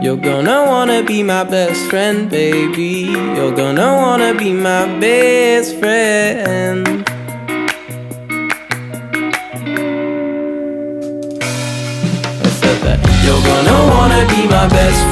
You're gonna wanna be my best friend, baby. You're gonna wanna be my best friend. I said that. You're gonna wanna be my best